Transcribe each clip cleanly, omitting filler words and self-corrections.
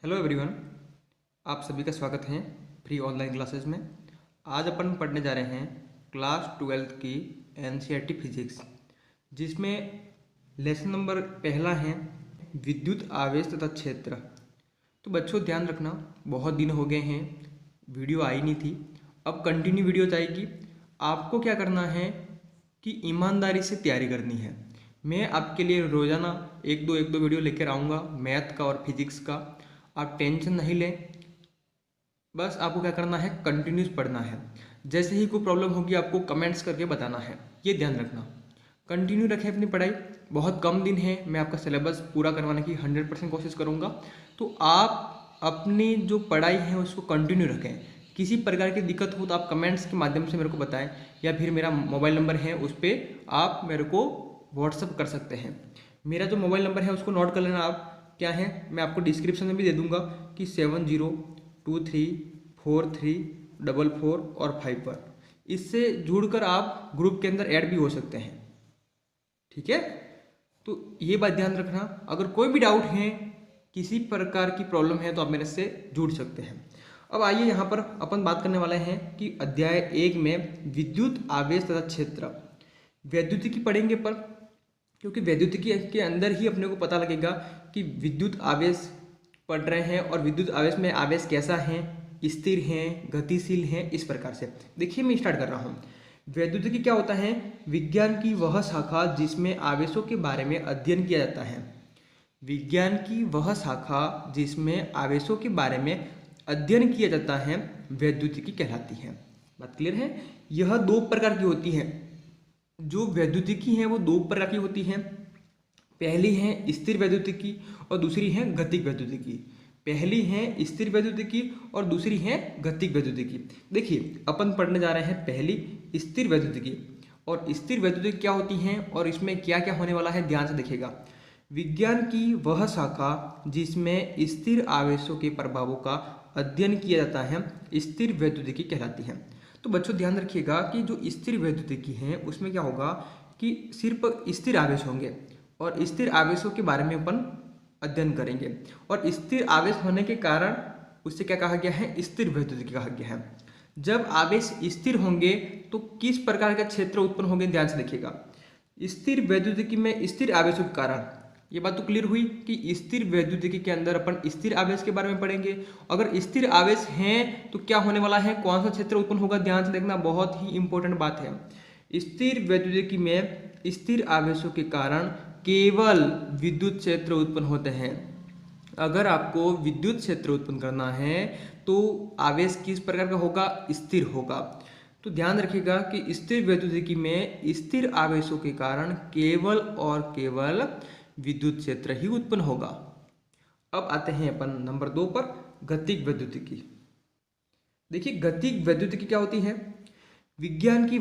Hello everyone, आप सभी का स्वागत है फ्री ऑनलाइन क्लासेस में। आज अपन पढ़ने जा रहे हैं क्लास 12th की एनसीईआरटी फिजिक्स, जिसमें लेसन नंबर पहला है विद्युत आवेश तथा क्षेत्र। तो बच्चों ध्यान रखना, बहुत दिन हो गए हैं, वीडियो आई नहीं थी। अब कंटिन्यू वीडियो आएगी। आपको क्या करना है कि ईमानदारी से तैयारी करनी है। मैं आपके लिए रोज़ाना एक दो वीडियो लेकर आऊँगा, मैथ का और फिजिक्स का। आप टेंशन नहीं लें, बस आपको क्या करना है, कंटिन्यूस पढ़ना है। जैसे ही कोई प्रॉब्लम होगी आपको कमेंट्स करके बताना है, ये ध्यान रखना। कंटिन्यू रखें अपनी पढ़ाई। बहुत कम दिन है, मैं आपका सिलेबस पूरा करवाने की 100% कोशिश करूँगा। तो आप अपनी जो पढ़ाई है उसको कंटिन्यू रखें। किसी प्रकार की दिक्कत हो तो आप कमेंट्स के माध्यम से मेरे को बताएं, या फिर मेरा मोबाइल नंबर है उस पर आप मेरे को व्हाट्सअप कर सकते हैं। मेरा जो मोबाइल नंबर है उसको नोट कर लेना आप। क्या है, मैं आपको डिस्क्रिप्शन में भी दे दूंगा कि 70234344 और 5 पर। इससे जुड़कर आप ग्रुप के अंदर ऐड भी हो सकते हैं। ठीक है, तो ये बात ध्यान रखना। अगर कोई भी डाउट है, किसी प्रकार की प्रॉब्लम है, तो आप मेरे से जुड़ सकते हैं। अब आइए यहाँ पर अपन बात करने वाले हैं कि अध्याय 1 में विद्युत आवेश तथा क्षेत्र वैद्युतिकी पढ़ेंगे पर, क्योंकि वैद्युतिकी के अंदर ही अपने को पता लगेगा कि विद्युत आवेश पढ़ रहे हैं और विद्युत आवेश में आवेश कैसा है, स्थिर है, गतिशील है, इस प्रकार से। देखिए मैं स्टार्ट कर रहा हूँ। वैद्युतिकी क्या होता है? विज्ञान की वह शाखा जिसमें आवेशों के बारे में अध्ययन किया जाता है। विज्ञान की वह शाखा जिसमें आवेशों के बारे में अध्ययन किया जाता है वैद्युतिकी कहलाती है। बात क्लियर है? यह दो प्रकार की होती है। जो वैद्युतिकी है वो दो प्रकार की होती है। पहली है स्थिर वैद्युतिकी और दूसरी है गतिक वैद्युतिकी। पहली है स्थिर वैद्युतिकी और दूसरी है गतिक वैद्युतिकी। देखिए अपन पढ़ने जा रहे हैं पहली स्थिर वैद्युतिकी। और स्थिर वैद्युतिकी क्या होती है और इसमें क्या क्या होने वाला है, ध्यान से देखिएगा। विज्ञान की वह शाखा जिसमें स्थिर आवेशों के प्रभावों का अध्ययन किया जाता है स्थिर वैद्युतिकी कहलाती है। तो बच्चों ध्यान रखिएगा कि जो स्थिर वैद्युतिकी है उसमें क्या होगा कि सिर्फ स्थिर आवेश होंगे और स्थिर आवेशों के बारे में अपन अध्ययन करेंगे। और स्थिर आवेश होने के कारण उससे क्या कहा गया है, स्थिर वैद्युतिकी कहा गया है। जब आवेश स्थिर होंगे तो किस प्रकार का क्षेत्र उत्पन्न होंगे, ध्यान से देखिएगा। स्थिर वैद्युतिकी में स्थिर आवेशों के कारण, ये बात तो क्लियर हुई कि स्थिर वैद्युतिकी के अंदर अपन स्थिर आवेश के बारे में पढ़ेंगे। अगर स्थिर आवेश हैं तो क्या होने वाला है, कौन सा क्षेत्र उत्पन्न होगा, ध्यान से देखना, बहुत ही इंपॉर्टेंट बात है। स्थिर वैद्युतिकी में स्थिर आवेशों के कारण केवल विद्युत क्षेत्र उत्पन्न होते हैं। अगर आपको विद्युत क्षेत्र उत्पन्न करना है तो आवेश किस प्रकार का होगा, स्थिर होगा। तो ध्यान रखिएगा कि स्थिर वैद्युतिकी में स्थिर आवेशों के कारण केवल और केवल विद्युत क्षेत्र ही उत्पन्न होगा। अब आते हैं अपन नंबर 2 पर, गतिक वैद्युतिकी। देखिए गतिक वैद्युतिकी क्या होती है? विज्ञान की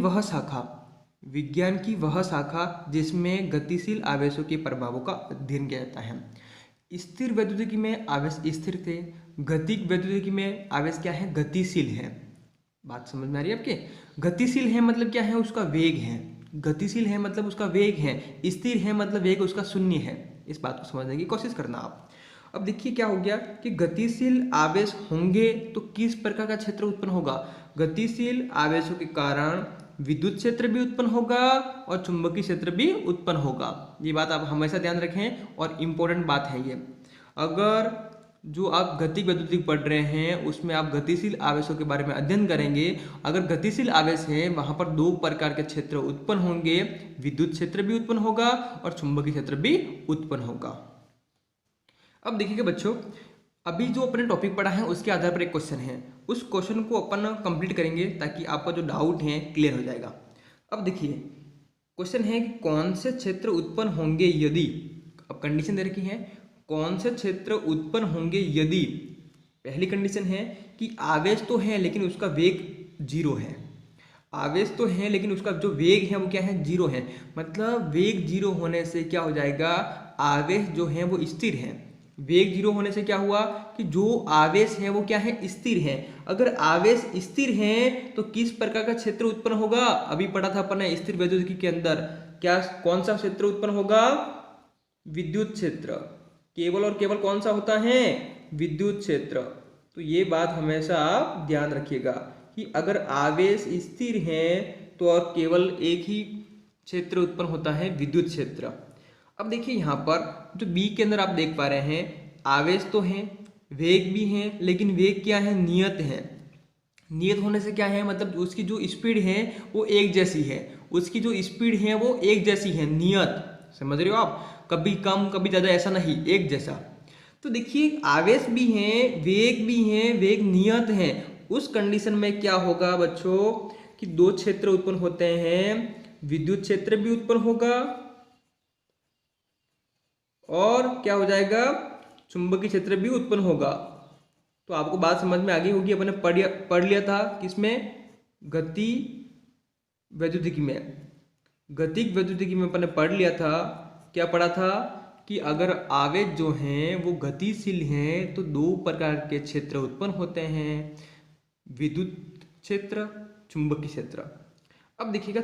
वह शाखा जिसमें गतिशील आवेशों के प्रभावों का अध्ययन किया जाता है। स्थिर वैद्युतिकी में आवेश स्थिर थे, गतिक वैद्युतिकी में आवेश क्या है, गतिशील है। बात समझ में आ रही है आपके? गतिशील है मतलब क्या है, उसका वेग है। गतिशील है मतलब उसका वेग है, स्थिर है मतलब वेग उसका शून्य है। इस बात को समझने की कोशिश करना आप। अब देखिए क्या हो गया कि गतिशील आवेश होंगे तो किस प्रकार का क्षेत्र उत्पन्न होगा। गतिशील आवेशों के कारण विद्युत क्षेत्र भी उत्पन्न होगा और चुंबकीय क्षेत्र भी उत्पन्न होगा। ये बात आप हमेशा ध्यान रखें और इम्पोर्टेंट बात है ये। अगर जो आप गतिक वैद्युतिकी पढ़ रहे हैं उसमें आप गतिशील आवेशों के बारे में अध्ययन करेंगे। अगर गतिशील आवेश है वहां पर दो प्रकार के क्षेत्र उत्पन्न होंगे, विद्युत क्षेत्र भी उत्पन्न होगा और चुंबकीय क्षेत्र भी उत्पन्न होगा। अब देखिएगा बच्चों, अभी जो अपने टॉपिक पढ़ा है उसके आधार पर एक क्वेश्चन है, उस क्वेश्चन को अपन कंप्लीट करेंगे ताकि आपका जो डाउट है क्लियर हो जाएगा। अब देखिए क्वेश्चन है कि कौन से क्षेत्र उत्पन्न होंगे यदि, अब कंडीशन दे रखी है, कौन से क्षेत्र उत्पन्न होंगे यदि, पहली कंडीशन है कि आवेश तो है लेकिन उसका वेग जीरो है। आवेश तो है लेकिन उसका जो वेग है वो क्या है, जीरो है। मतलब वेग जीरो होने से क्या हो जाएगा, आवेश जो है वो स्थिर है। वेग जीरो होने से क्या हुआ कि जो आवेश है वो क्या है, स्थिर है। अगर आवेश स्थिर है तो किस प्रकार का क्षेत्र उत्पन्न होगा, अभी पढ़ा था अपन ने स्थिर वैद्युतिकी के अंदर, क्या कौन सा क्षेत्र उत्पन्न होगा, विद्युत क्षेत्र। केवल और केवल कौन सा होता है, विद्युत क्षेत्र। तो ये बात हमेशा आप ध्यान रखिएगा कि अगर आवेश स्थिर है तो और केवल एक ही क्षेत्र उत्पन्न होता है, विद्युत क्षेत्र। अब देखिए यहाँ पर जो बी के अंदर आप देख पा रहे हैं, आवेश तो है, वेग भी है, लेकिन वेग क्या है, नियत है। नियत होने से क्या है, मतलब उसकी जो स्पीड है वो एक जैसी है, उसकी जो स्पीड है वो एक जैसी है, नियत। समझ रहे हो आप, कभी कम कभी ज़्यादा ऐसा नहीं, एक जैसा। तो देखिए आवेश भी है, वेग भी है, वेग नियत है। उस कंडीशन में क्या होगा बच्चों कि दो क्षेत्र उत्पन्न होते हैं, विद्युत क्षेत्र भी उत्पन्न होगा और क्या हो जाएगा, चुंबकीय क्षेत्र भी उत्पन्न होगा। तो आपको बात समझ में आ गई होगी, अपने पढ़ लिया था किसमें, गति वैद्युतिकी में। गतिक वैद्युतिकी में अपने पढ़ लिया था, क्या पढ़ा था कि अगर आवेश जो हैं वो गतिशील हैं तो दो प्रकार के क्षेत्र उत्पन्न होते हैं, विद्युत क्षेत्र, चुंबकीय क्षेत्र। अब देखिएगा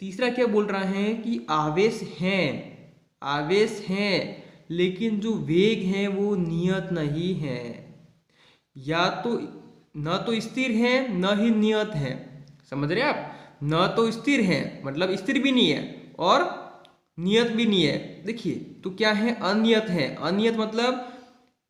तीसरा क्या बोल रहा है कि आवेश हैं लेकिन जो वेग है वो नियत नहीं है, या तो न तो स्थिर है न ही नियत है। समझ रहे आप, न तो स्थिर है मतलब स्थिर भी नहीं है और नियत भी नहीं है। देखिए तो क्या है, अनियत है। अनियत मतलब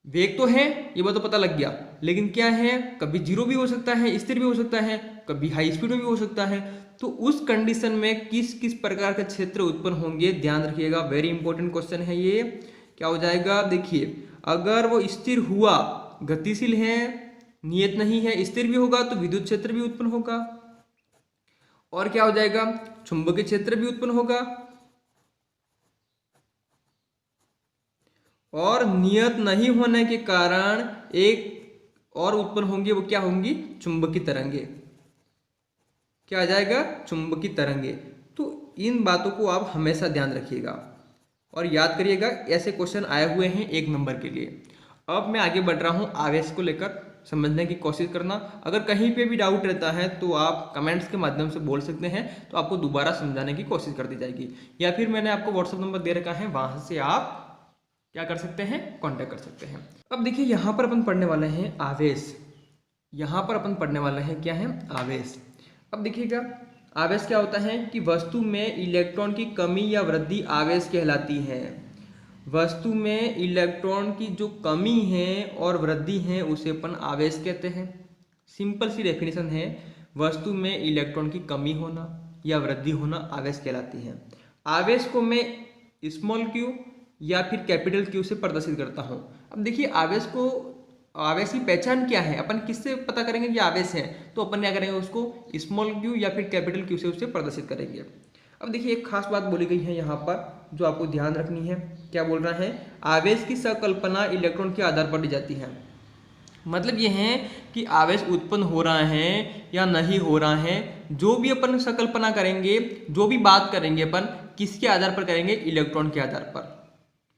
वेग तो है, ये बात तो पता लग गया, लेकिन क्या है, कभी जीरो भी हो सकता है, स्थिर भी हो सकता है, कभी हाई स्पीड में भी हो सकता है। तो उस कंडीशन में किस किस प्रकार के क्षेत्र उत्पन्न होंगे, ध्यान रखिएगा, वेरी इंपॉर्टेंट क्वेश्चन है ये। क्या हो जाएगा, देखिए अगर वो स्थिर हुआ, गतिशील है, नियत नहीं है, स्थिर भी होगा तो विद्युत क्षेत्र भी उत्पन्न होगा। और क्या हो जाएगा, चुंबकीय क्षेत्र भी उत्पन्न होगा। और नियत नहीं होने के कारण एक और उत्पन्न होंगे, वो क्या होंगी, चुंबकीय तरंगे। क्या आ जाएगा, चुंबकीय तरंगे। तो इन बातों को आप हमेशा ध्यान रखिएगा और याद करिएगा, ऐसे क्वेश्चन आए हुए हैं 1 नंबर के लिए। अब मैं आगे बढ़ रहा हूँ, आवेश को लेकर समझने की कोशिश करना। अगर कहीं पे भी डाउट रहता है तो आप कमेंट्स के माध्यम से बोल सकते हैं, तो आपको दोबारा समझाने की कोशिश कर दी जाएगी, या फिर मैंने आपको व्हाट्सएप नंबर दे रखा है, वहां से आप क्या कर सकते हैं, कांटेक्ट कर सकते हैं। अब देखिए यहाँ पर अपन पढ़ने वाले हैं आवेश। यहाँ पर अपन पढ़ने वाले हैं क्या है, आवेश। अब देखिएगा आवेश क्या होता है कि वस्तु में इलेक्ट्रॉन की कमी या वृद्धि आवेश कहलाती है। वस्तु में इलेक्ट्रॉन की जो कमी है और वृद्धि है उसे अपन आवेश कहते हैं। सिंपल सी डेफिनेशन है, वस्तु में इलेक्ट्रॉन की कमी होना या वृद्धि होना आवेश कहलाती है। आवेश को मैं स्मॉल क्यू या फिर कैपिटल क्यू से प्रदर्शित करता हूँ। अब देखिए आवेश की पहचान क्या है, अपन किससे पता करेंगे कि आवेश है, तो अपन क्या करेंगे, उसको स्मॉल क्यू या फिर कैपिटल क्यू से उसे प्रदर्शित करेंगे। अब देखिए एक खास बात बोली गई है यहाँ पर जो आपको ध्यान रखनी है। क्या बोल रहा है, आवेश की संकल्पना इलेक्ट्रॉन के आधार पर दी जाती है। मतलब ये है कि आवेश उत्पन्न हो रहा है या नहीं हो रहा है, जो भी अपन संकल्पना करेंगे, जो भी बात करेंगे अपन किसके आधार पर करेंगे, इलेक्ट्रॉन के आधार पर।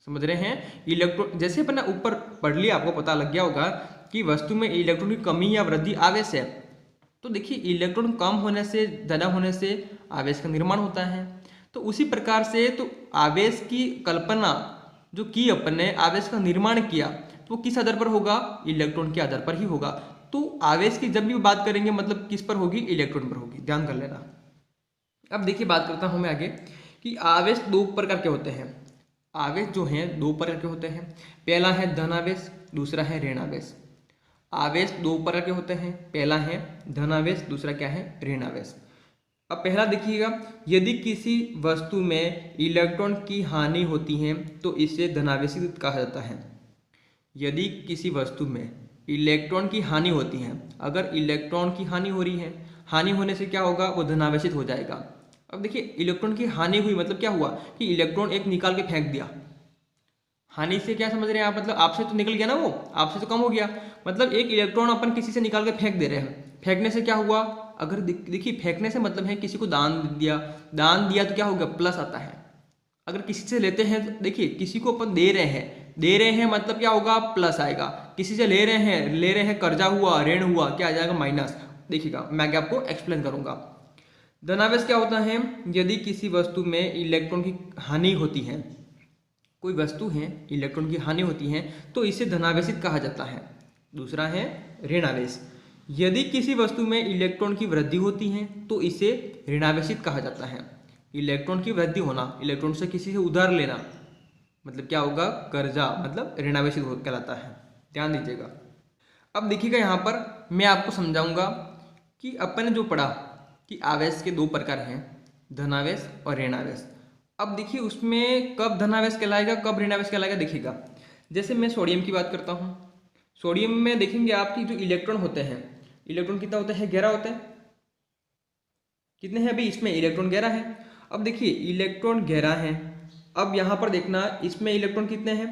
समझ रहे हैं, इलेक्ट्रॉन जैसे अपन ऊपर पढ़ लिया, आपको पता लग गया होगा कि वस्तु में इलेक्ट्रॉन की कमी या वृद्धि आवेश है। तो देखिए इलेक्ट्रॉन कम होने से, ज़्यादा होने से आवेश का निर्माण होता है। तो उसी प्रकार से तो आवेश की कल्पना जो की अपन ने, आवेश का निर्माण किया, तो वो किस आधार पर होगा, इलेक्ट्रॉन के आधार पर ही होगा। तो आवेश की जब भी बात करेंगे मतलब किस पर होगी, इलेक्ट्रॉन पर होगी, ध्यान कर लेना। अब देखिए बात करता हूं मैं आगे कि आवेश दो प्रकार के होते हैं। आवेश जो हैं दो प्रकार के होते हैं, पहला है धन आवेश, दूसरा है ऋण आवेश। आवेश दो प्रकार के होते हैं, पहला है धन आवेश, दूसरा क्या है, ऋण आवेश। अब पहला देखिएगा, यदि किसी वस्तु में इलेक्ट्रॉन की हानि होती है तो इसे धनावेशित कहा जाता है। यदि किसी वस्तु में इलेक्ट्रॉन की हानि होती है, अगर इलेक्ट्रॉन की हानि हो रही है, हानि होने से क्या होगा, वो धनावेशित हो जाएगा। अब देखिए इलेक्ट्रॉन की हानि हुई मतलब क्या हुआ कि इलेक्ट्रॉन एक निकाल के फेंक दिया। हानि से क्या समझ रहे हैं आप, मतलब आपसे तो निकल गया ना, वो आपसे तो कम हो गया, मतलब एक इलेक्ट्रॉन अपन किसी से निकाल के फेंक दे रहे हैं। फेंकने से क्या हुआ, अगर देखिए फेंकने से मतलब है किसी को दान दिया तो क्या होगा, प्लस आता है। अगर किसी से लेते हैं तो देखिए किसी को अपन दे रहे हैं मतलब क्या होगा, प्लस आएगा। किसी से ले रहे हैं कर्जा हुआ, ऋण हुआ, क्या आ जाएगा, माइनस। देखिएगा मैं क्या आपको एक्सप्लेन करूंगा। धनावेश क्या होता है, यदि किसी वस्तु में इलेक्ट्रॉन की हानि होती है, कोई वस्तु है इलेक्ट्रॉन की हानि होती है तो इसे धनावेशित कहा जाता है। दूसरा है ऋणावेश, यदि किसी वस्तु में इलेक्ट्रॉन की वृद्धि होती है तो इसे ऋणावेशित कहा जाता है। इलेक्ट्रॉन की वृद्धि होना, इलेक्ट्रॉन से किसी से उधार लेना, मतलब क्या होगा, कर्जा, मतलब ऋणावेशित कहलाता है। ध्यान दीजिएगा। अब देखिएगा यहाँ पर मैं आपको समझाऊंगा कि अपन ने जो पढ़ा कि आवेश के 2 प्रकार हैं, धनावेश और ऋणावेश। अब देखिए उसमें कब धनावेश कहलाएगा कब ऋणावेश कहलाएगा। देखिएगा जैसे मैं सोडियम की बात करता हूँ, सोडियम में देखेंगे आपकी जो इलेक्ट्रॉन होते हैं, इलेक्ट्रॉन कितना होता है, 11 होता है। कितने हैं अभी इसमें, इलेक्ट्रॉन 11 है। अब देखिए इलेक्ट्रॉन 11 है, अब यहाँ पर देखना इसमें इलेक्ट्रॉन कितने हैं,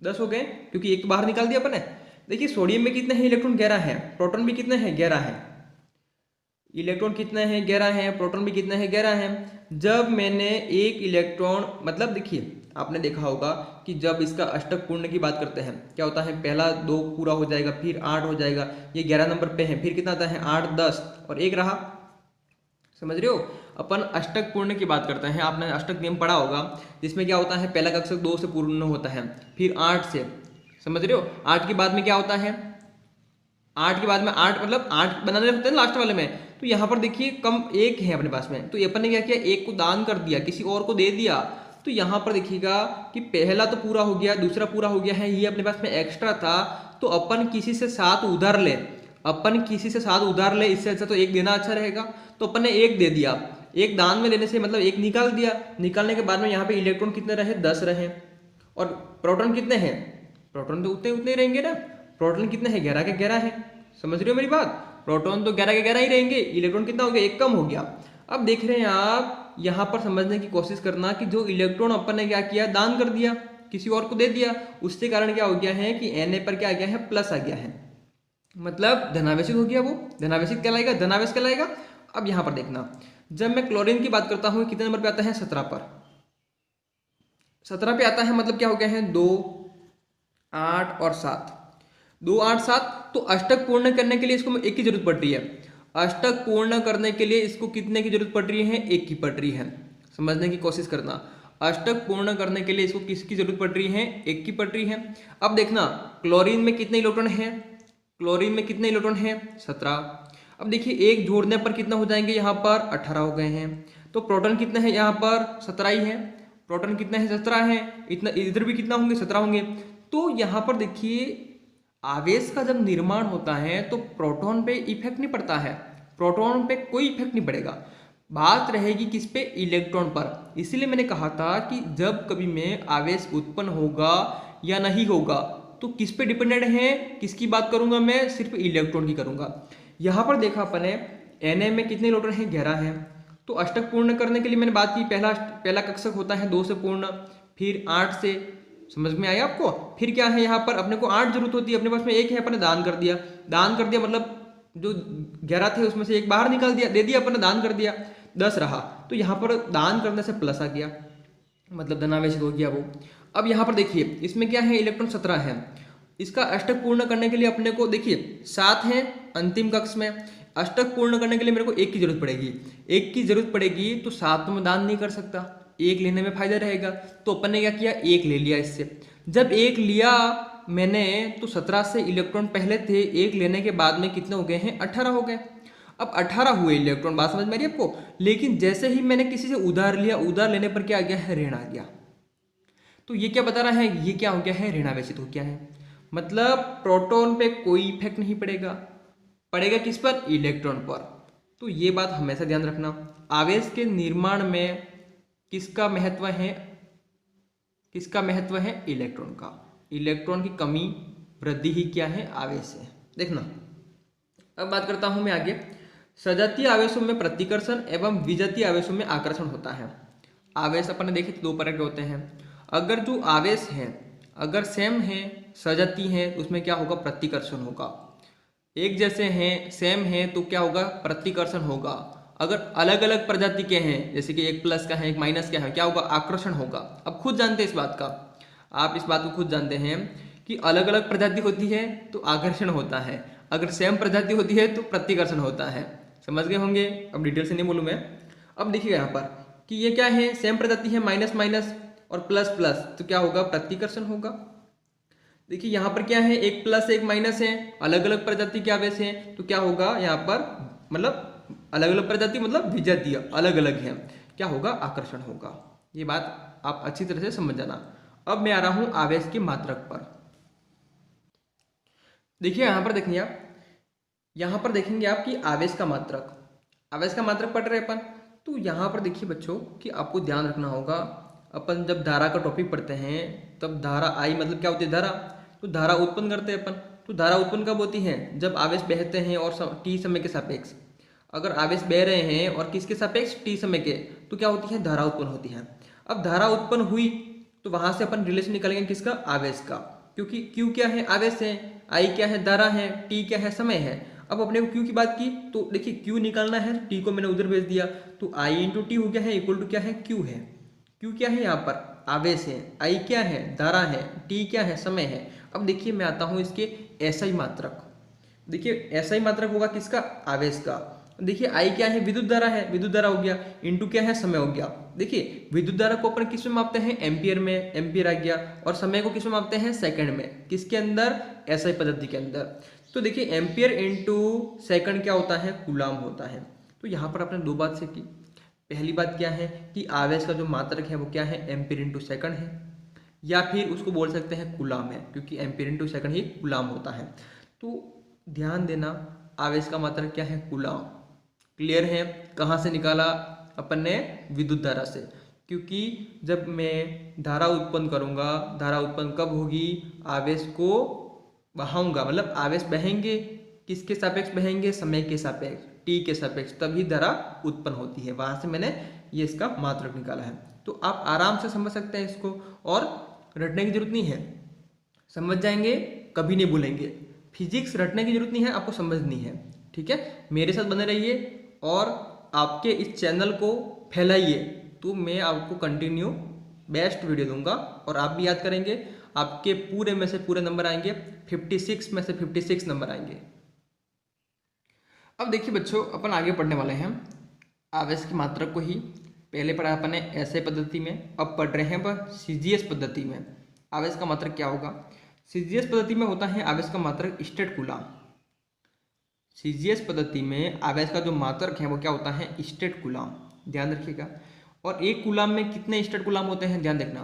10 हो गए, क्योंकि एक तो बाहर निकाल दिया अपन ने। देखिए सोडियम में कितने हैं इलेक्ट्रॉन, 11 है। प्रोटॉन भी कितने हैं, 11 है। इलेक्ट्रॉन कितने हैं, 11 है। प्रोटॉन भी कितने हैं, 11 है। जब मैंने एक इलेक्ट्रॉन, मतलब देखिए आपने देखा होगा कि जब इसका अष्टक पूर्ण की बात करते हैं क्या होता है, पहला 2 पूरा हो जाएगा, फिर 8 हो जाएगा, ये 11 नंबर पे है, फिर कितना आता है 8, 10 और 1 रहा। समझ रहे हो, अपन अष्टक पूर्ण की बात करते हैं। आपने अष्टक नियम पढ़ा होगा जिसमें क्या होता है, पहला कक्षक 2 से पूर्ण होता है, फिर 8 से। समझ रहे हो, 8 के बाद में क्या होता है, 8 के बाद में 8 मतलब 8 बनाने होते हैं लास्ट वाले में। तो यहाँ पर देखिए कम 1 है अपने पास में, तो अपन ने क्या किया, 1 को दान कर दिया, किसी और को दे दिया। तो यहाँ पर देखिएगा कि पहला तो पूरा हो गया, दूसरा पूरा हो गया है, ये अपने पास में एक्स्ट्रा था। तो अपन किसी से 7 उधार ले, अपन किसी से 7 उधार ले, इससे अच्छा तो 1 देना अच्छा रहेगा। तो अपन ने 1 दे दिया, 1 दान में लेने से मतलब 1 निकाल दिया। निकालने के बाद में यहाँ पे इलेक्ट्रॉन कितने रहे, 10 रहे। और प्रोटॉन कितने हैं, प्रोटॉन तो उतने उतने रहेंगे ना। प्रोटॉन कितने हैं, 11 के 11 है। समझ रहे हो मेरी बात, प्रोटॉन तो 11 के 11 ही रहेंगे, इलेक्ट्रॉन कितना हो गया, 1 कम हो गया। अब देख रहे हैं आप, यहाँ पर समझने की कोशिश करना कि जो इलेक्ट्रॉन अपन ने क्या किया, दान कर दिया, किसी और को दे दिया, उसके कारण क्या हो गया है कि Na पर क्या आ गया है, प्लस आ गया है, मतलब धनावेशित हो गया, वो धनावेशित कहलाएगा, धनावेश कहलाएगा। अब यहाँ पर देखना, जब मैं क्लोरीन की बात करता हूँ कितने नंबर पे आता है, 17 पर, 17 पे आता है, मतलब क्या हो गया है, 2, 8 और 7, 2, 8, 7। तो अष्टक पूर्ण करने के लिए इसको 1 की जरूरत पड़ रही है। अष्टक पूर्ण करने के लिए इसको कितने की जरूरत पड़ रही है, 1 की पड़ रही है। समझने की कोशिश करना, अष्टक पूर्ण करने के लिए इसको किसकी जरूरत पड़ रही है, 1 की पड़ रही है। अब देखना क्लोरीन में कितने इलेक्ट्रॉन है, क्लोरीन में कितने इलेक्ट्रॉन है, 17। अब देखिए 1 जोड़ने पर कितना हो जाएंगे, यहाँ पर 18 हो गए हैं। तो प्रोटॉन कितने हैं, यहाँ पर 17 ही है। प्रोटॉन कितने हैं, 17 है। इतना इधर भी कितना होंगे, 17 होंगे। तो यहाँ पर देखिए आवेश का जब निर्माण होता है तो प्रोटॉन पे इफेक्ट नहीं पड़ता है, प्रोटॉन पे कोई इफेक्ट नहीं पड़ेगा, बात रहेगी किस पे, इलेक्ट्रॉन पर। इसलिए मैंने कहा था कि जब कभी में आवेश उत्पन्न होगा या नहीं होगा तो किस पे डिपेंडेंट है, किसकी बात करूंगा मैं, सिर्फ इलेक्ट्रॉन की करूंगा। यहाँ पर देखा अपने Na में कितने इलेक्ट्रॉन है, 11 है। तो अष्टक पूर्ण करने के लिए मैंने बात की, पहला कक्षक होता है 2 से पूर्ण, फिर 8 से। समझ में आया आपको, फिर क्या है, यहाँ पर अपने को 8 जरूरत होती है, अपने पास में 1 है, अपने दान कर दिया, दान कर दिया मतलब जो 11 थे उसमें से 1 बाहर निकाल दिया, दे दिया अपने, दान कर दिया, 10 रहा। तो यहाँ पर दान करने से प्लस आ गया, मतलब धनावेशित हो गया वो। अब यहाँ पर देखिए इसमें क्या है, इलेक्ट्रॉन 17 है। इसका अष्टक पूर्ण करने के लिए अपने को देखिए 7 है अंतिम कक्ष में, अष्टक पूर्ण करने के लिए मेरे को 1 की जरूरत पड़ेगी, 1 की जरूरत पड़ेगी। तो 7 तो मैं दान नहीं कर सकता, 1 लेने में फायदा रहेगा। तो अपन ने क्या किया, 1 ले लिया इससे। जब 1 लिया मैंने तो 17 से इलेक्ट्रॉन पहले थे, 1 लेने के बाद में कितने हो गए हैं, 18 हो गए। अब 18 हुए इलेक्ट्रॉन, बात समझ में आ रही है आपको। लेकिन जैसे ही मैंने किसी से उधार लिया, उधार लेने पर क्या आ गया है, ऋण आ गया। तो ये क्या बता रहा है, ये क्या हो गया है, ऋणावेशित हो गया है। मतलब प्रोटॉन पे कोई इफेक्ट नहीं पड़ेगा, पड़ेगा किस पर, इलेक्ट्रॉन पर। तो ये बात हमेशा ध्यान रखना। आवेश के निर्माण में किसका महत्व है, किसका महत्व है, इलेक्ट्रॉन का। इलेक्ट्रॉन की कमी वृद्धि ही क्या है, आवेश है। देखना अब बात करता हूं मैं आगे। सजातीय आवेशों में प्रतिकर्षण एवं विजातीय आवेशों में आकर्षण होता है। आवेश अपन ने देखे 2 प्रकार के होते हैं। अगर जो आवेश है अगर सेम है, सजातीय है, उसमें क्या होगा, प्रतिकर्षण होगा। एक जैसे हैं, सेम है, तो क्या होगा, प्रतिकर्षण होगा। अगर अलग अलग प्रजाति के हैं, जैसे कि एक प्लस का है एक माइनस का है, क्या होगा, आकर्षण होगा। अब खुद जानते हैं इस बात का, आप इस बात को खुद जानते हैं कि अलग अलग प्रजाति होती है तो आकर्षण होता है, अगर सेम प्रजाति होती है तो प्रतिकर्षण होता है। समझ गए होंगे, अब डिटेल से नहीं बोलूँ मैं। अब देखिए यहाँ पर कि ये क्या है, सेम प्रजाति है, माइनस माइनस, और प्लस प्लस तो क्या होगा, प्रतिकर्षण होगा। देखिए यहाँ पर क्या है, एक प्लस एक माइनस है, अलग अलग प्रजाति के आवेश हैं, तो क्या होगा यहाँ पर, मतलब अलग अलग प्रजाति मतलब विजातीय अलग अलग है, क्या होगा, आकर्षण होगा। ये बात आप अच्छी तरह से समझ जाना। अब मैं आ रहा हूं आवेश की मात्रक पर। देखिए यहाँ पर देखेंगे आप, यहाँ पर देखेंगे आप कि आवेश का मात्रक, आवेश का मात्रक पढ़ रहे अपन। तो यहाँ पर देखिए बच्चों कि आपको ध्यान रखना होगा, अपन जब धारा का टॉपिक पढ़ते हैं तब धारा आई मतलब क्या होती है, धारा। तो धारा उत्पन्न करते हैं अपन। तो धारा उत्पन्न कब होती है, जब आवेश बहते हैं और टी समय के सापेक्ष। अगर आवेश बह रहे हैं और किसके सापेक्ष, टी समय के, तो क्या होती है, धारा उत्पन्न होती है। अब धारा उत्पन्न हुई तो वहां से अपन रिलेशन निकालेंगे किसका, आवेश का, क्योंकि क्यू क्या है, आवेश है, आई क्या है, धारा है, टी क्या है, समय है। अब अपने को क्यू की बात की तो देखिए क्यू निकालना है, टी को मैंने उधर भेज दिया, तो आई इंटू टी हो गया है इक्वल टू क्या है, क्यू है। क्यू क्या है, यहाँ पर आवेश है, आई क्या है, धारा है, टी क्या है, समय है। अब देखिए मैं आता हूँ इसके एसआई मात्रक। देखिए एसआई मात्रक होगा किसका, आवेश का। देखिए आई क्या है, विद्युत धारा है, विद्युत धारा हो गया, इंटू क्या है, समय हो गया। देखिए विद्युत धारा को अपन किस में मापते हैं, एम्पियर में, एम्पियर आ गया, और समय को किस में मापते हैं, सेकंड में, किसके अंदर, एसआई पद्धति के अंदर। तो देखिए एम्पियर इंटू सेकंड क्या होता है, कूलाम होता है। तो यहाँ पर आपने दो बात सीखी। पहली बात क्या है कि आवेश का जो मात्रक है वो क्या है, एम्पियर इंटू सेकंड है, या फिर उसको बोल सकते हैं कूलाम है, क्योंकि एम्पियर इंटू सेकंड ही कूलाम होता है। तो ध्यान देना, आवेश का मात्रक क्या है, कूलाम। क्लियर है, कहाँ से निकाला अपन ने, विद्युत धारा से, क्योंकि जब मैं धारा उत्पन्न करूंगा, धारा उत्पन्न कब होगी, आवेश को बहाऊंगा, मतलब आवेश बहेंगे, किसके सापेक्ष बहेंगे, समय के सापेक्ष, टी के सापेक्ष, तभी धारा उत्पन्न होती है। वहां से मैंने ये इसका मात्रक निकाला है। तो आप आराम से समझ सकते हैं इसको, और रटने की जरूरत नहीं है, समझ जाएंगे, कभी नहीं भूलेंगे। फिजिक्स रटने की जरूरत नहीं है, आपको समझनी है। ठीक है, मेरे साथ बने रहिए और आपके इस चैनल को फैलाइए, तो मैं आपको कंटिन्यू बेस्ट वीडियो दूंगा, और आप भी याद करेंगे, आपके पूरे में से पूरे नंबर आएंगे, 56 में से 56 नंबर आएंगे। अब देखिए बच्चों, अपन आगे पढ़ने वाले हैं आवेश की मात्रक को ही। पहले पढ़ा अपन ने एसआई पद्धति में, अब पढ़ रहे हैं पर सीजीएस पद्धति में आवेश का मात्रक क्या होगा। सीजीएस पद्धति में होता है आवेश का मात्रक स्टेट कूलाम। सीजीएस पद्धति में आवेश का जो मात्रक है वो क्या होता है, स्टेट कूलाम, ध्यान रखिएगा। और एक कूलाम में कितने स्टेट कूलाम होते हैं, ध्यान देखना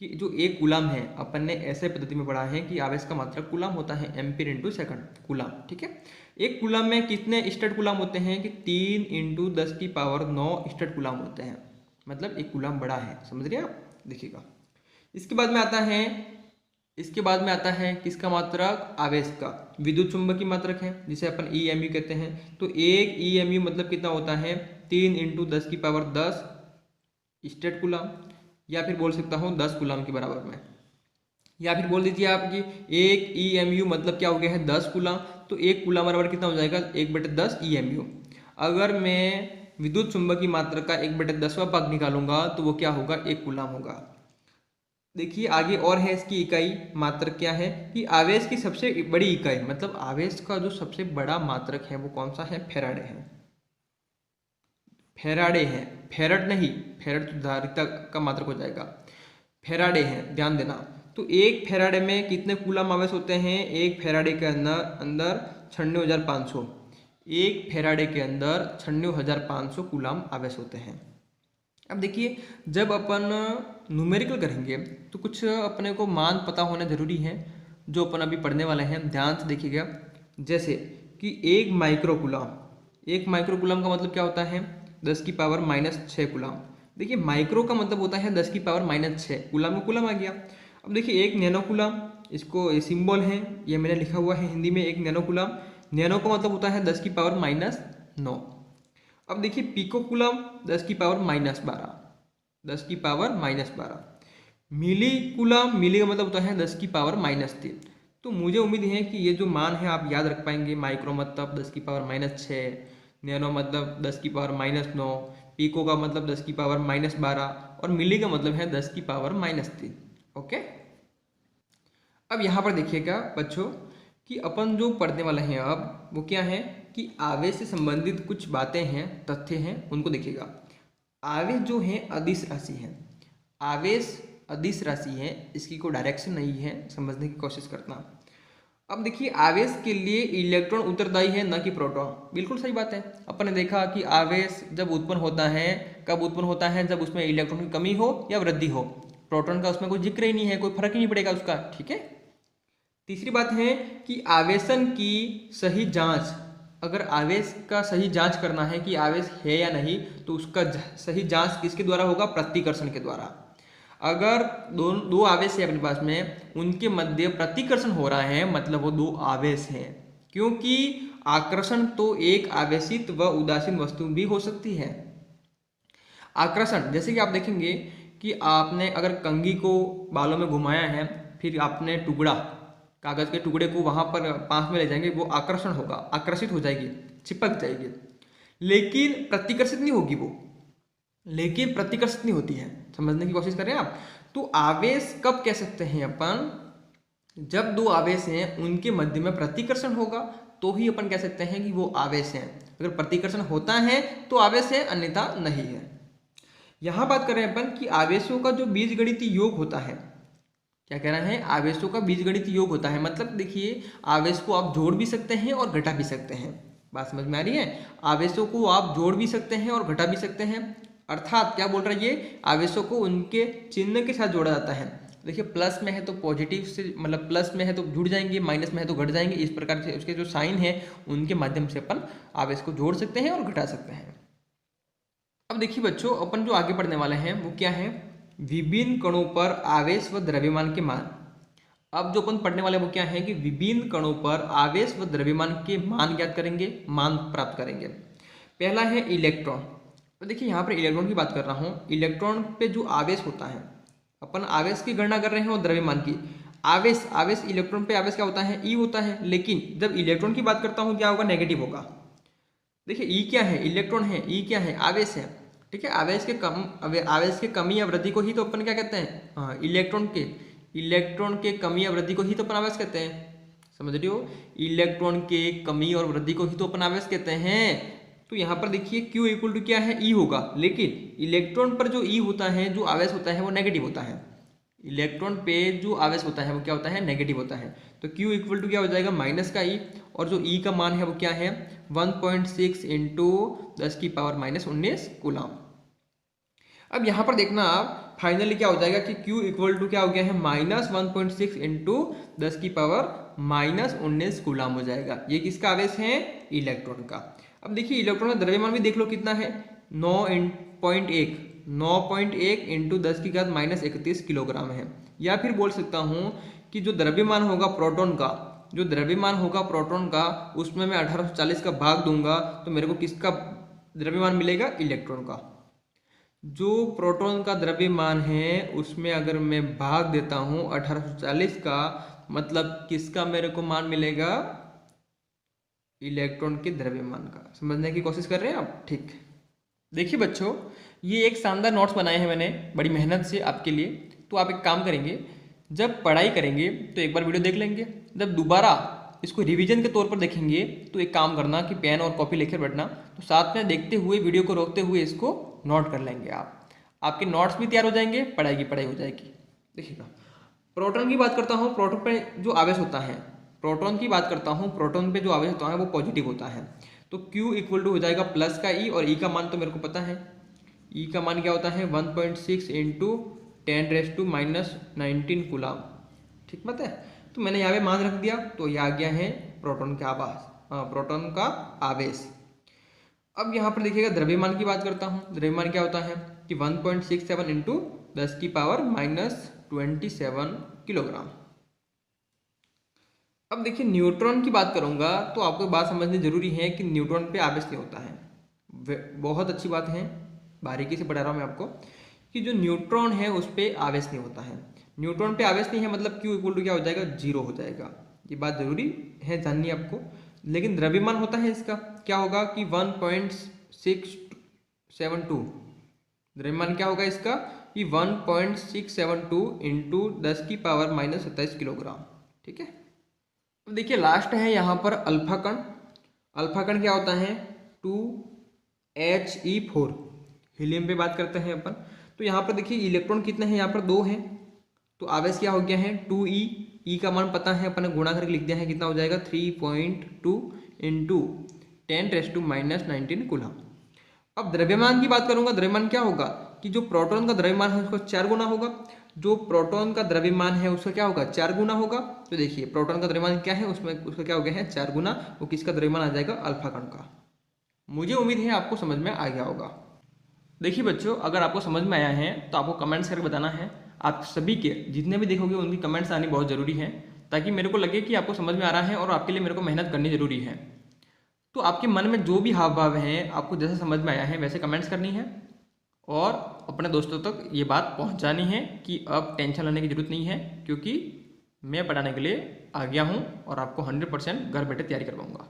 कि जो एक कूलाम है, अपन ने ऐसे पद्धति में पढ़ा है कि आवेश का मात्रक कूलाम होता है, एम्पीयर इंटू सेकंड कूलाम। ठीक है, एक कूलाम में कितने स्टेट कूलाम होते हैं कि 3 × 10⁹ स्टेट कूलाम होते हैं, मतलब एक कूलाम बड़ा है, समझ रहे आप। देखिएगा इसके बाद में आता है, इसके बाद में आता है किसका मात्रक, आवेश का, विद्युत चुंबकीय मात्रक है, जिसे अपन EMU कहते हैं। तो एक EMU मतलब कितना होता है, 3 × 10⁻10 स्टेट कूलाम, या फिर बोल सकता हूँ 10 कूलाम के बराबर में, या फिर बोल दीजिए आप कि एक EMU मतलब क्या हो गया है, 10 कूलाम। तो एक कूलाम बराबर कितना हो जाएगा, 1/10 EMU। अगर मैं विद्युत चुंबकीय मात्रक का 1/10वां भाग निकालूंगा तो वो क्या होगा, 1 कूलाम होगा। देखिए आगे और है इसकी इकाई मात्रक क्या है कि आवेश की सबसे बड़ी इकाई, मतलब आवेश का जो सबसे बड़ा मात्रक है वो कौन सा है, फेराडे है। फेराडे है, फेरड नहीं, फेरड तो धारिता का मात्रक हो जाएगा, फेराडे है, ध्यान देना। तो एक फेराडे में कितने कूलाम आवेश होते हैं, एक फेराडे के अंदर 96,500, एक फेराडे के अंदर 96,500 कूलाम आवेश होते हैं। अब देखिए जब अपन न्यूमेरिकल करेंगे तो कुछ अपने को मान पता होना जरूरी है, जो अपन अभी पढ़ने वाले हैं, ध्यान से देखिएगा। जैसे कि एक माइक्रोकूलाम, एक माइक्रोकूलाम का मतलब क्या होता है, 10⁻⁻6 कूलाम। देखिए माइक्रो का मतलब होता है 10⁻⁻6, कूलाम में कूलाम आ गया। अब देखिए एक नैनो कूलाम, इसको सिंबल है, ये मैंने लिखा हुआ है हिंदी में, एक नैनो कूलाम, नैनो का मतलब होता है 10⁻⁻9। अब देखिए पिको कूलाम 10⁻⁻12, 10⁻⁻12। मिली कूलाम, मिली का मतलब होता है 10⁻⁻3। तो मुझे उम्मीद है कि ये जो मान है आप याद रख पाएंगे। माइक्रो मतलब 10⁻⁻6, नैनो मतलब 10⁻⁻9, पिको का मतलब 10⁻⁻12 और मिली का मतलब है 10⁻⁻3। ओके, अब यहाँ पर देखिएगा बच्चों कि अपन जो पढ़ने वाले हैं अब वो क्या है कि आवेश से संबंधित कुछ बातें हैं, तथ्य हैं, उनको देखिएगा। आवेश जो है अदिश राशि है, आवेश अदिश राशि है, इसकी कोई डायरेक्शन नहीं है, समझने की कोशिश करना। अब देखिए आवेश के लिए इलेक्ट्रॉन उत्तरदायी है न कि प्रोटॉन। बिल्कुल सही बात है। अपन ने देखा कि आवेश जब उत्पन्न होता है, कब उत्पन्न होता है, जब उसमें इलेक्ट्रॉन की कमी हो या वृद्धि हो। प्रोटॉन का उसमें कोई जिक्र ही नहीं है, कोई फर्क ही नहीं पड़ेगा उसका। ठीक है। तीसरी बात है कि आवेशन की सही जांच, अगर आवेश का सही जांच करना है कि आवेश है या नहीं, तो उसका सही जांच किसके द्वारा होगा? प्रतिकर्षण के द्वारा। अगर दो आवेश है अपने पास में, उनके मध्य प्रतिकर्षण हो रहा है, मतलब वो दो आवेश हैं। क्योंकि आकर्षण तो एक आवेशित व उदासीन वस्तु भी हो सकती है। आकर्षण जैसे कि आप देखेंगे कि आपने अगर कंघी को बालों में घुमाया है, फिर आपने टुकड़ा, कागज के टुकड़े को वहां पर पास में ले जाएंगे, वो आकर्षण होगा, आकर्षित हो जाएगी, चिपक जाएगी, लेकिन प्रतिकर्षित नहीं होगी वो, लेकिन प्रतिकर्षित नहीं होती है। समझने की कोशिश करें आप। तो आवेश कब कह सकते हैं अपन? जब दो आवेश हैं उनके मध्य में प्रतिकर्षण होगा तो ही अपन कह सकते हैं कि वो आवेश हैं। अगर प्रतिकर्षण होता है तो आवेश है, अन्यथा नहीं है। यहां बात कर रहे हैं अपन कि आवेशों का जो बीजगणितीय योग होता है, क्या कह रहा है? आवेशों का बीजगणितीय योग होता है। मतलब देखिए आवेश को आप जोड़ भी सकते हैं और घटा भी सकते हैं। बात समझ में आ रही है? आवेशों को आप जोड़ भी सकते हैं और घटा भी सकते हैं। अर्थात क्या बोल रहा है ये? आवेशों को उनके चिन्ह के साथ जोड़ा जाता है। देखिए प्लस में है तो पॉजिटिव से, मतलब प्लस में है तो जुड़ जाएंगे, माइनस में है तो घट जाएंगे। इस प्रकार से उसके जो साइन है उनके माध्यम से अपन आवेश को जोड़ सकते हैं और घटा सकते हैं। अब देखिए बच्चों, अपन जो आगे पढ़ने वाले हैं वो क्या है? विभिन्न कणों पर आवेश व द्रव्यमान के मान। अब जो अपन पढ़ने वाले वो क्या है कि विभिन्न कणों पर आवेश व द्रव्यमान के मान ज्ञात करेंगे, मान प्राप्त करेंगे। पहला है इलेक्ट्रॉन। तो देखिए यहाँ पर इलेक्ट्रॉन की बात कर रहा हूँ। इलेक्ट्रॉन पे जो आवेश होता है, अपन आवेश की गणना कर रहे हैं और द्रव्यमान की। आवेश इलेक्ट्रॉन पे आवेश क्या होता है? ई होता है। लेकिन जब इलेक्ट्रॉन की बात करता हूँ क्या होगा? नेगेटिव होगा। देखिए ई क्या है? इलेक्ट्रॉन है। ई क्या है? आवेश है। ठीक है। आवेश के कमी या वृद्धि को ही तो अपन क्या कहते हैं? हाँ, इलेक्ट्रॉन के कमी या वृद्धि को ही तो अपन आवेश कहते हैं। समझ रहे हो? इलेक्ट्रॉन के कमी और वृद्धि को ही तो अपन आवेश कहते हैं। तो यहाँ पर देखिए Q इक्वल टू क्या है? E होगा। लेकिन इलेक्ट्रॉन पर जो E होता है, जो आवेश होता है, वो नेगेटिव होता है। इलेक्ट्रॉन पे जो आवेश होता है वो क्या होता है? नेगेटिव होता है। तो Q इक्वल टू क्या हो जाएगा? माइनस का E, और जो E का मान है वो क्या है? 1.6 इंटू 10⁻⁻19 कूलम। अब यहाँ पर देखना आप, फाइनली क्या हो जाएगा कि Q इक्वल टू क्या हो गया है? -1.6 इंटू 10⁻19 कूलम हो जाएगा। ये किसका आवेश है? इलेक्ट्रॉन का। अब देखिए इलेक्ट्रॉन का द्रव्यमान भी देख लो कितना है? 9.1 इंटू 10⁻31 किलोग्राम है। या फिर बोल सकता हूँ कि जो द्रव्यमान होगा प्रोटॉन का, उसमें मैं 1840 का भाग दूंगा तो मेरे को किसका द्रव्यमान मिलेगा? इलेक्ट्रॉन का। जो प्रोटॉन का द्रव्यमान है उसमें अगर मैं भाग देता हूँ 1840 का, मतलब किसका मेरे को मान मिलेगा? इलेक्ट्रॉन के द्रव्यमान का। समझने की कोशिश कर रहे हैं आप? ठीक। देखिए बच्चों, ये एक शानदार नोट्स बनाए हैं मैंने बड़ी मेहनत से आपके लिए। तो आप एक काम करेंगे, जब पढ़ाई करेंगे तो एक बार वीडियो देख लेंगे, जब दोबारा इसको रिवीजन के तौर पर देखेंगे तो एक काम करना कि पेन और कॉपी लेकर बैठना, तो साथ में देखते हुए वीडियो को रोकते हुए इसको नोट कर लेंगे आप। आपके नोट्स भी तैयार हो जाएंगे, पढ़ाई की पढ़ाई हो जाएगी। देखिएगा, प्रोटॉन की बात करता हूँ। प्रोटॉन पे जो आवेश होता है, प्रोटॉन पे जो आवेश होता है वो पॉजिटिव होता है। तो Q इक्वल टू हो जाएगा प्लस का E, और E का मान तो मेरे को पता है। E का मान क्या होता है? 1.6 इंटू 10⁻⁻19 कूलम। ठीक बात है। तो मैंने यहाँ पे मान रख दिया, तो ये आ गया है प्रोटॉन का आवेश। अब यहाँ पर देखिएगा द्रव्यमान की बात करता हूँ। द्रव्यमान क्या होता है कि 1.67 इंटू 10⁻⁻27 किलोग्राम। अब देखिए न्यूट्रॉन की बात करूंगा तो आपको बात समझनी जरूरी है कि न्यूट्रॉन पे आवेश नहीं होता है। बहुत अच्छी बात है, बारीकी से पढ़ा रहा हूँ मैं आपको कि जो न्यूट्रॉन है उस पर आवेश नहीं होता है। न्यूट्रॉन पे आवेश नहीं है मतलब Q इक्वल टू क्या हो जाएगा? 0 हो जाएगा। ये बात जरूरी है जाननी आपको। लेकिन द्रव्यमान होता है इसका, क्या होगा कि 1.672। द्रव्यमान क्या होगा इसका कि 1.672 इंटू 10⁻⁻27 किलोग्राम। ठीक है। तो देखिए लास्ट है यहाँ पर अल्फा कण। अल्फा कण क्या होता है? 2He4। हीलियम पे बात करते हैं अपन। तो यहाँ पर देखिए इलेक्ट्रॉन कितने हैं? यहाँ पर 2 हैं। तो आवेश क्या हो गया है 2E, ई का मान पता है, अपन ने गुणा करके लिख दिया है, कितना हो जाएगा 3.2 इंटू 10⁻⁻19 कूलम। अब द्रव्यमान की बात करूंगा, द्रव्यमान क्या होगा कि जो प्रोटॉन का द्रव्यमान है उसका 4 गुना होगा, जो प्रोटॉन का द्रव्यमान है उसका क्या होगा 4 गुना होगा। तो देखिए प्रोटॉन का द्रव्यमान क्या है, उसमें उसका क्या हो गया है 4 गुना, वो किसका द्रव्यमान आ जाएगा अल्फा कण का। मुझे उम्मीद है आपको समझ में आ गया होगा। देखिए बच्चों, अगर आपको समझ में आया है तो आपको कमेंट्स करके बताना है। आप सभी के जितने भी देखोगे उनकी कमेंट्स आनी बहुत ज़रूरी है, ताकि मेरे को लगे कि आपको समझ में आ रहा है और आपके लिए मेरे को मेहनत करनी ज़रूरी है। तो आपके मन में जो भी हाव भाव हैं, आपको जैसे समझ में आया है वैसे कमेंट्स करनी है और अपने दोस्तों तक ये बात पहुंचानी है कि अब टेंशन लेने की ज़रूरत नहीं है, क्योंकि मैं पढ़ाने के लिए आ गया हूँ और आपको 100% घर बैठे तैयारी करवाऊँगा।